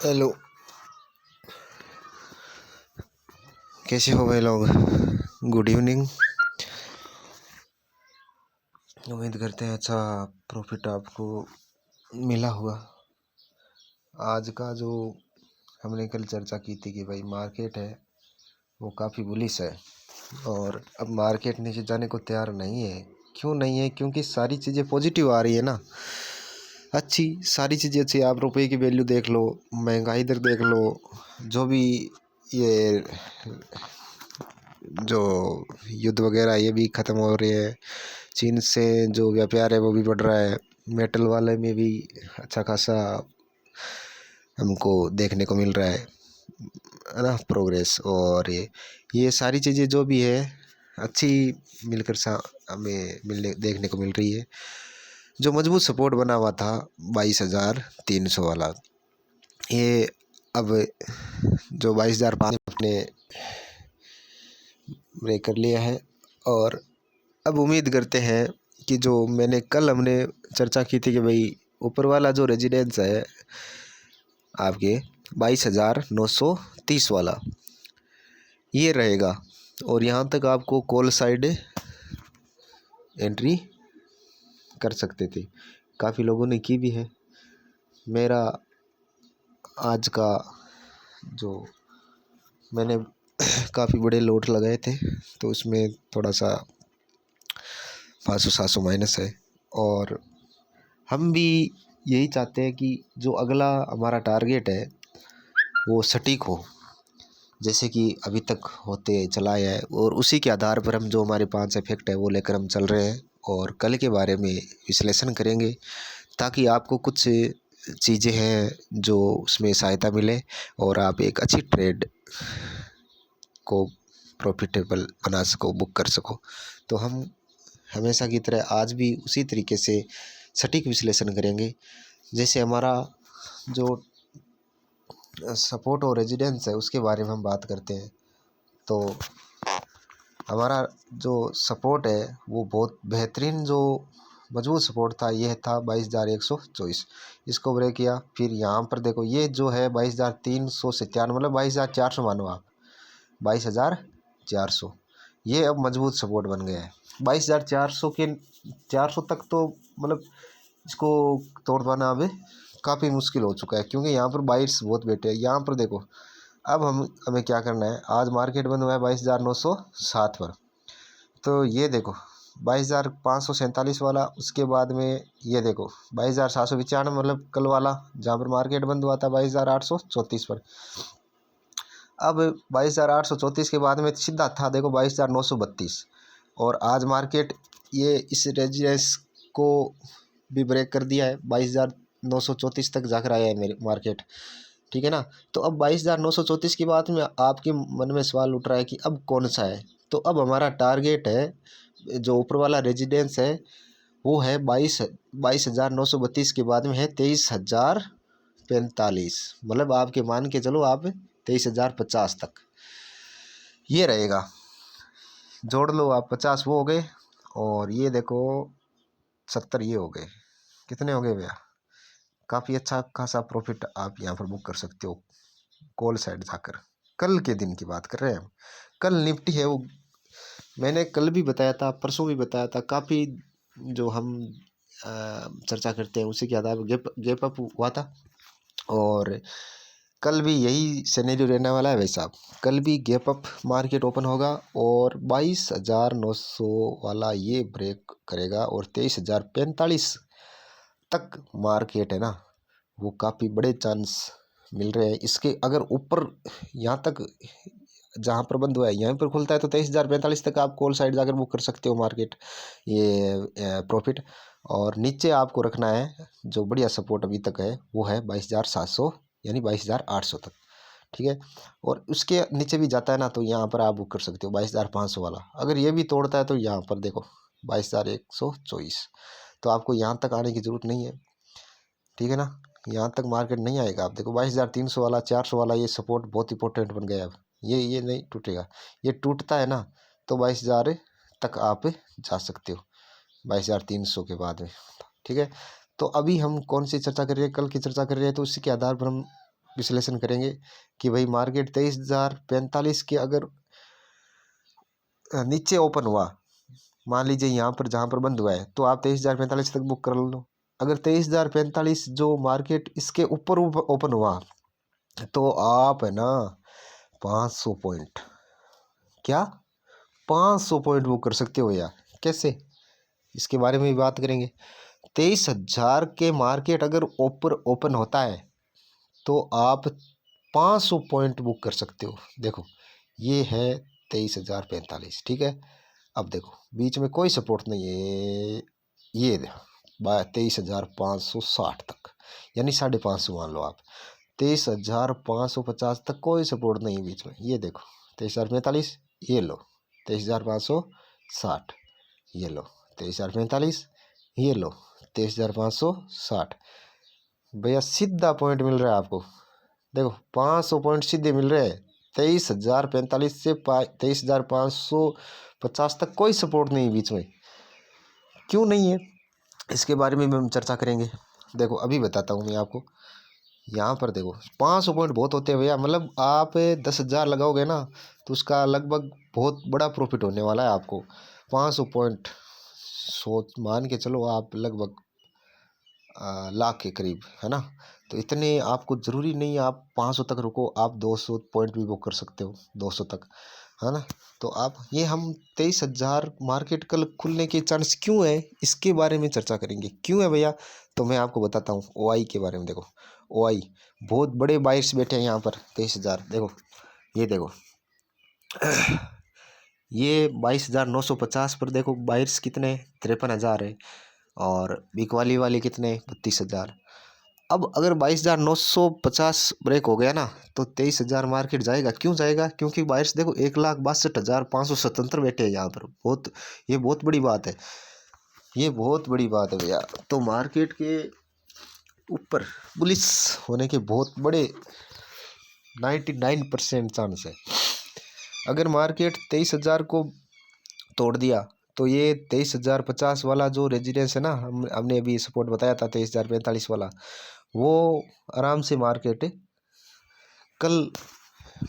Hello, कैसे हो भाई लोग। Good evening. उम्मीद करते हैं अच्छा प्रॉफिट आपको मिला हुआ। आज का जो हमने कल चर्चा की थी कि भाई मार्केट है वो काफ़ी बुलिश है और अब मार्केट नीचे जाने को तैयार नहीं है। क्यों नहीं है? क्योंकि सारी चीज़ें पॉजिटिव आ रही है ना, अच्छी सारी चीज़ें अच्छी। आप रुपए की वैल्यू देख लो, महंगाई दर देख लो, जो भी ये जो युद्ध वगैरह ये भी ख़त्म हो रही है। चीन से जो व्यापार है वो भी बढ़ रहा है। मेटल वाले में भी अच्छा खासा हमको देखने को मिल रहा है ना प्रोग्रेस। और ये सारी चीज़ें जो भी है अच्छी मिलकर हमें मिलने देखने को मिल रही है। जो मजबूत सपोर्ट बना हुआ था 22,300 वाला, ये अब जो 22,500 अपने ब्रेक कर लिया है। और अब उम्मीद करते हैं कि जो मैंने कल हमने चर्चा की थी कि भाई ऊपर वाला जो रेजिडेंस है आपके 22,930 वाला ये रहेगा। और यहाँ तक आपको कॉल साइड एंट्री कर सकते थे, काफ़ी लोगों ने की भी है। मेरा आज का जो मैंने काफ़ी बड़े लोट लगाए थे तो उसमें थोड़ा सा 500-700 माइनस है। और हम भी यही चाहते हैं कि जो अगला हमारा टारगेट है वो सटीक हो, जैसे कि अभी तक होते चला आया है। और उसी के आधार पर हम जो हमारे 5 इफेक्ट है वो लेकर हम चल रहे हैं और कल के बारे में विश्लेषण करेंगे ताकि आपको कुछ चीज़ें हैं जो उसमें सहायता मिले और आप एक अच्छी ट्रेड को प्रॉफिटेबल बना सको, बुक कर सको। तो हम हमेशा की तरह आज भी उसी तरीके से सटीक विश्लेषण करेंगे। जैसे हमारा जो सपोर्ट और रेजिडेंस है उसके बारे में हम बात करते हैं तो हमारा जो सपोर्ट है वो बहुत बेहतरीन जो मजबूत सपोर्ट था, यह था 22,124। इसको ब्रेक किया। फिर यहाँ पर देखो ये जो है 22,397, मतलब 22,400 मानो आप, 22,400 ये अब मजबूत सपोर्ट बन गया है। 22,400 के 400 तक तो मतलब इसको तोड़ पाना अब काफ़ी मुश्किल हो चुका है क्योंकि यहाँ पर बाइट्स बहुत बैठे हैं। यहाँ पर देखो अब हमें क्या करना है। आज मार्केट बंद हुआ है 22,907 पर, तो ये देखो 22,547 वाला, उसके बाद में ये देखो 22,795 मतलब कल वाला जहाँ पर मार्केट बंद हुआ था 22,834 पर। अब 22,834 के बाद में सीधा था देखो 22,932 और आज मार्केट ये इस रेजिडेंस को भी ब्रेक कर दिया है। 22,934 तक जाकर आया है मेरे मार्केट, ठीक है ना। तो अब 22,934 की बात में आपके मन में सवाल उठ रहा है कि अब कौन सा है। तो अब हमारा टारगेट है जो ऊपर वाला रेजिडेंस है वो है 22,932 के बाद में है 23,045, मतलब आपके मान के चलो आप 23,050 तक ये रहेगा। जोड़ लो आप, 50 वो हो गए और ये देखो 70 ये हो गए। कितने हो गए भैया? काफ़ी अच्छा खासा प्रॉफिट आप यहाँ पर बुक कर सकते हो कॉल साइड जाकर। कल के दिन की बात कर रहे हैं हम। कल निफ्टी है वो मैंने कल भी बताया था, परसों भी बताया था। काफ़ी जो हम चर्चा करते हैं उसी के आधार पर गैप अप हुआ था और कल भी यही सिनेरियो रहने वाला है भाई साहब। कल भी गैप अप मार्केट ओपन होगा और 22,900 वाला ये ब्रेक करेगा और 23,045 तक मार्केट है ना वो काफ़ी बड़े चांस मिल रहे हैं इसके। अगर ऊपर यहाँ तक जहाँ पर बंद हुआ है यहाँ पर खुलता है तो 23,045 तक आप कॉल साइड जाकर बुक कर सकते हो मार्केट ये प्रॉफिट। और नीचे आपको रखना है जो बढ़िया सपोर्ट अभी तक है वो है 22,700 यानी 22,800 तक, ठीक है। और उसके नीचे भी जाता है ना तो यहाँ पर आप बुक कर सकते हो 22,500 वाला। अगर ये भी तोड़ता है तो यहाँ पर देखो 22,124, तो आपको यहाँ तक आने की ज़रूरत नहीं है, ठीक है ना। यहाँ तक मार्केट नहीं आएगा। आप देखो 22,300 वाला 400 वाला ये सपोर्ट बहुत इंपॉर्टेंट बन गया। अब ये नहीं टूटेगा। ये टूटता है ना तो 22,000 तक आप जा सकते हो 22,300 के बाद में, ठीक है। तो अभी हम कौन सी चर्चा कर रहे हैं? कल की चर्चा कर रहे हैं तो उसी के आधार पर हम विश्लेषण करेंगे कि भाई मार्केट 23,045 के अगर नीचे ओपन हुआ, मान लीजिए यहाँ पर जहाँ पर बंद हुआ है, तो आप 23,045 तक बुक कर लो। अगर 23,045 जो मार्केट इसके ऊपर ओपन हुआ तो आप है ना 500 पॉइंट, क्या 500 पॉइंट बुक कर सकते हो यार। कैसे, इसके बारे में भी बात करेंगे। 23,000 के मार्केट अगर ऊपर ओपन होता है तो आप 500 पॉइंट बुक कर सकते हो। देखो ये है 23,045, ठीक है। अब देखो बीच में कोई सपोर्ट नहीं है, ये 23,560 तक, यानी 550 मान लो आप। 23,550 तक कोई सपोर्ट नहीं बीच में। ये देखो 23,045, ये लो 23,560, ये लो 23,045, ये लो 23,560। भैया सीधा पॉइंट मिल रहा है आपको। देखो 500 पॉइंट सीधे मिल रहे हैं। 23,045 से 23,550 तक कोई सपोर्ट नहीं बीच में। क्यों नहीं है, इसके बारे में भी हम चर्चा करेंगे। देखो अभी बताता हूँ मैं आपको। यहाँ पर देखो 500 पॉइंट बहुत होते हैं भैया, मतलब आप 10,000 लगाओगे ना तो उसका लगभग बहुत बड़ा प्रॉफिट होने वाला है आपको। 500 पॉइंट सोच मान के चलो आप लगभग लाख के करीब, है ना। तो इतने आपको ज़रूरी नहीं आप 500 तक रुको, आप 200 पॉइंट भी बुक कर सकते हो, 200 तक, है ना। तो आप ये हम 23,000 मार्केट कल खुलने के चांस क्यों है, इसके बारे में चर्चा करेंगे। क्यों है भैया, तो मैं आपको बताता हूँ ओआई के बारे में। देखो ओआई बहुत बड़े बायर्स बैठे हैं यहाँ पर 23,000। देखो ये देखो ये 22,950 पर देखो बायर्स कितने, 53,000 है। और बिकवाली वाले कितने, 32,000। अब अगर 22,950 ब्रेक हो गया ना तो 23,000 मार्केट जाएगा। क्यों जाएगा, क्योंकि बायर्स देखो 1,62,577 बैठे हैं यहाँ पर। बहुत, ये बहुत बड़ी बात है, ये बहुत बड़ी बात है भैया। तो मार्केट के ऊपर बुलिश होने के बहुत बड़े 99% चांस है। अगर मार्केट 23,000 को तोड़ दिया तो ये 23,050 वाला जो रेजिडेंस है ना, हमने अभी सपोर्ट बताया था 23,045 वाला, वो आराम से मार्केट कल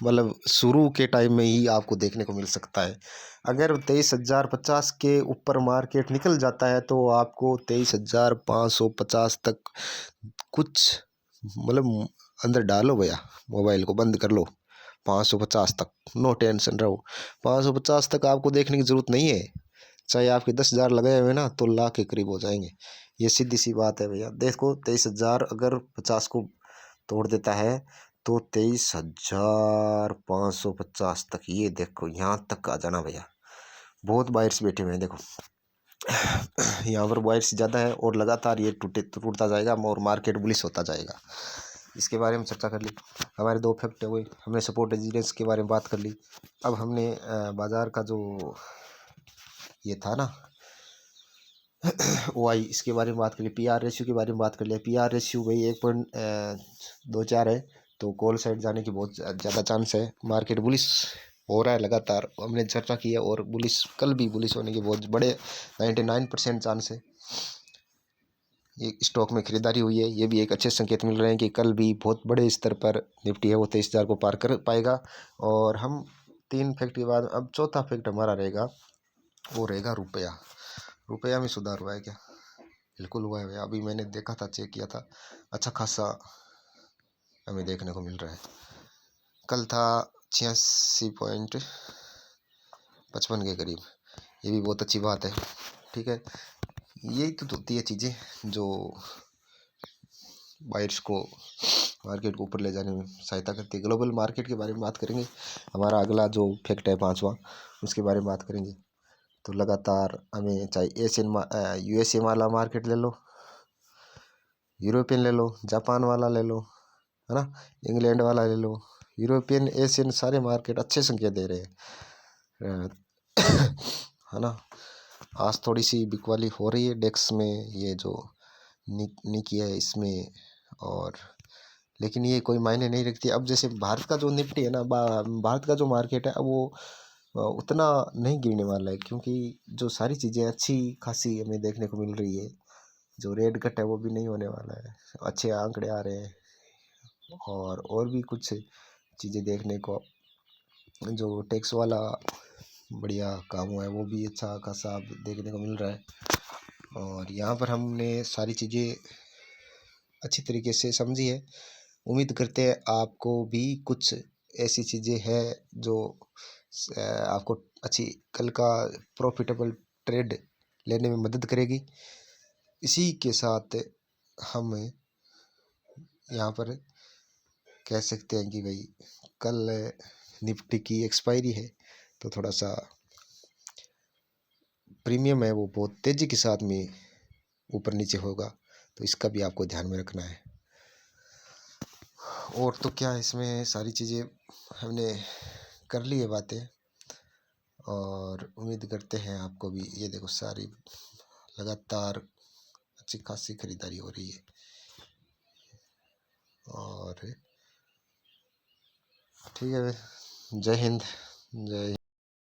मतलब शुरू के टाइम में ही आपको देखने को मिल सकता है। अगर 23,050 के ऊपर मार्केट निकल जाता है तो आपको 23,550 तक कुछ मतलब अंदर डालो भैया, मोबाइल को बंद कर लो। 550 तक नो टेंशन रहो। 550 तक आपको देखने की ज़रूरत नहीं है, चाहे आपके 10,000 लगाए हुए ना तो लाख के करीब हो जाएंगे। ये सीधी सी बात है भैया। देखो 23,000 अगर 50 को तोड़ देता है तो 23,550 तक, ये देखो यहाँ तक आ जाना भैया। बहुत बायर्स बैठे हुए हैं देखो यहाँ पर बायर्स ज़्यादा है और लगातार ये टूटता जाएगा और मार्केट बुलिश होता जाएगा। इसके बारे में चर्चा कर ली। हमारे दो फैक्ट हुए, हमने सपोर्ट रेजिडेंस के बारे में बात कर ली। अब हमने बाज़ार का जो ये था ना ओआई, इसके बारे में बात कर ली। पीआर रेशियो के बारे में बात कर लिया। पीआर रेशियो भाई 1.24 है, तो कॉल साइड जाने की बहुत ज़्यादा चांस है। मार्केट बुलिश हो रहा है लगातार, हमने चर्चा की है। और बुलिश कल भी बुलिश होने के बहुत बड़े 99% चांस है। ये स्टॉक में खरीदारी हुई है, ये भी एक अच्छे संकेत मिल रहे हैं कि कल भी बहुत बड़े स्तर पर निफ्टी है वो 23,000 को पार कर पाएगा। और हम 3 फैक्ट के बाद अब चौथा फैक्ट हमारा रहेगा, वो रहेगा रुपया। रुपया में सुधार हुआ है क्या, बिल्कुल हुआ है भैया। अभी मैंने देखा था, चेक किया था, अच्छा खासा हमें देखने को मिल रहा है। कल था 86.55 के करीब, ये भी बहुत अच्छी बात है, ठीक है। यही तो होती है चीज़ें जो बायर्स को मार्केट को ऊपर ले जाने में सहायता करती है। ग्लोबल मार्केट के बारे में बात करेंगे। हमारा अगला जो फैक्ट है 5वां, उसके बारे में बात करेंगे। तो लगातार हमें चाहे यूएसए वाला मार्केट ले लो, यूरोपियन ले लो, जापान वाला ले लो, है ना, इंग्लैंड वाला ले लो, यूरोपियन एशियन सारे मार्केट अच्छे संकेत दे रहे हैं है ना। आज थोड़ी सी बिकवाली हो रही है डेक्स में, ये जो निकी है इसमें, और लेकिन ये कोई मायने नहीं रखती। अब जैसे भारत का जो निफ्टी है ना, भारत का जो मार्केट है, अब वो उतना नहीं गिरने वाला है, क्योंकि जो सारी चीज़ें अच्छी खासी हमें देखने को मिल रही है। जो रेड कट है वो भी नहीं होने वाला है, अच्छे आंकड़े आ रहे हैं, और भी कुछ चीज़ें देखने को, जो टैक्स वाला बढ़िया काम हुआ है वो भी अच्छा खासा देखने को मिल रहा है। और यहाँ पर हमने सारी चीज़ें अच्छी तरीके से समझी है। उम्मीद करते हैं आपको भी कुछ ऐसी चीज़ें हैं जो आपको अच्छी कल का प्रॉफिटेबल ट्रेड लेने में मदद करेगी। इसी के साथ हम यहाँ पर कह सकते हैं कि भाई कल निफ्टी की एक्सपायरी है, तो थोड़ा सा प्रीमियम है वो बहुत तेज़ी के साथ में ऊपर नीचे होगा, तो इसका भी आपको ध्यान में रखना है। और तो क्या, इसमें सारी चीज़ें हमने कर ली है बातें, और उम्मीद करते हैं आपको भी। ये देखो सारी लगातार अच्छी खासी खरीदारी हो रही है। और ठीक है, जय हिंद, जय